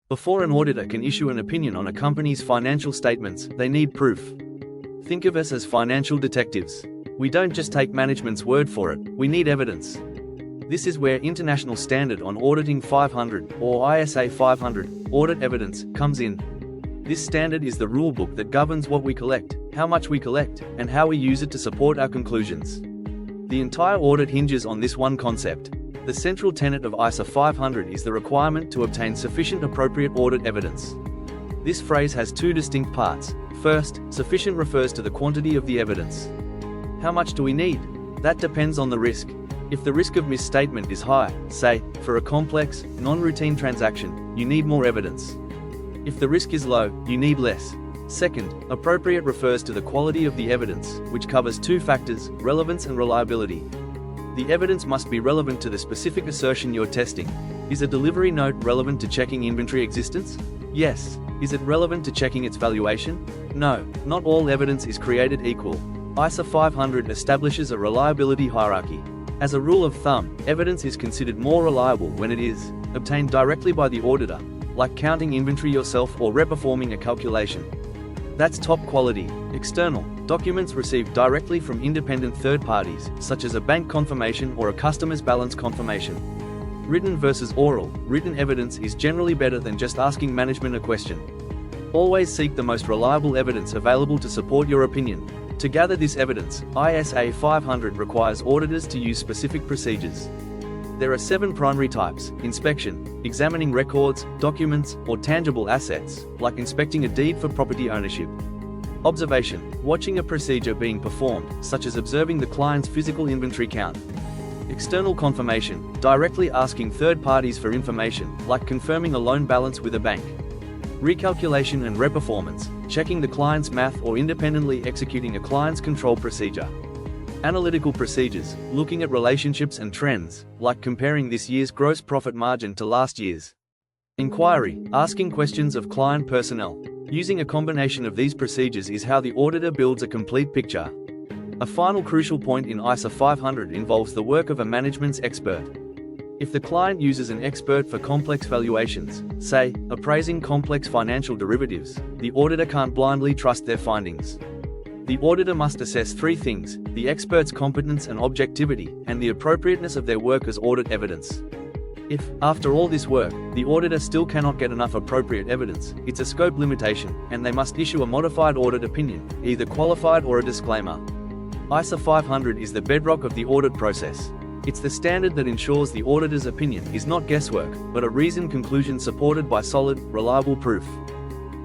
Before an auditor can issue an opinion on a company's financial statements, they need proof. Think of us as financial detectives. We don't just take management's word for it, we need evidence. This is where International Standard on Auditing 500, or ISA 500, Audit Evidence, comes in. This standard is the rulebook that governs what we collect, how much we collect, and how we use it to support our conclusions. The entire audit hinges on this one concept. The central tenet of ISA 500 is the requirement to obtain sufficient appropriate audit evidence. This phrase has two distinct parts. First, sufficient refers to the quantity of the evidence. How much do we need? That depends on the risk. If the risk of misstatement is high, say, for a complex, non-routine transaction, you need more evidence. If the risk is low, you need less. Second, appropriate refers to the quality of the evidence, which covers two factors, relevance and reliability. The evidence must be relevant to the specific assertion you're testing. Is a delivery note relevant to checking inventory existence? Yes. Is it relevant to checking its valuation? No. Not all evidence is created equal. ISA 500 establishes a reliability hierarchy. As a rule of thumb, evidence is considered more reliable when it is obtained directly by the auditor, like counting inventory yourself or reperforming a calculation. That's top quality. External documents received directly from independent third parties, such as a bank confirmation or a customer's balance confirmation. Written versus oral. Written evidence is generally better than just asking management a question. Always seek the most reliable evidence available to support your opinion. To gather this evidence, ISA 500 requires auditors to use specific procedures. There are 7 primary types: inspection, examining records, documents, or tangible assets, like inspecting a deed for property ownership. Observation, watching a procedure being performed, such as observing the client's physical inventory count. External confirmation, directly asking third parties for information, like confirming a loan balance with a bank. Recalculation and reperformance, checking the client's math or independently executing a client's control procedure. Analytical procedures, looking at relationships and trends, like comparing this year's gross profit margin to last year's. Inquiry, asking questions of client personnel. Using a combination of these procedures is how the auditor builds a complete picture. A final crucial point in ISA 500 involves the work of a management's expert. If the client uses an expert for complex valuations, say, appraising complex financial derivatives, the auditor can't blindly trust their findings. The auditor must assess 3 things: the expert's competence and objectivity, and the appropriateness of their work as audit evidence. If, after all this work, the auditor still cannot get enough appropriate evidence, it's a scope limitation, and they must issue a modified audit opinion, either qualified or a disclaimer. ISA 500 is the bedrock of the audit process. It's the standard that ensures the auditor's opinion is not guesswork, but a reasoned conclusion supported by solid, reliable proof.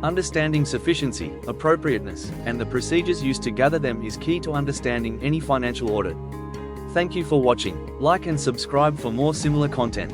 Understanding sufficiency, appropriateness, and the procedures used to gather them is key to understanding any financial audit. Thank you for watching. Like and subscribe for more similar content.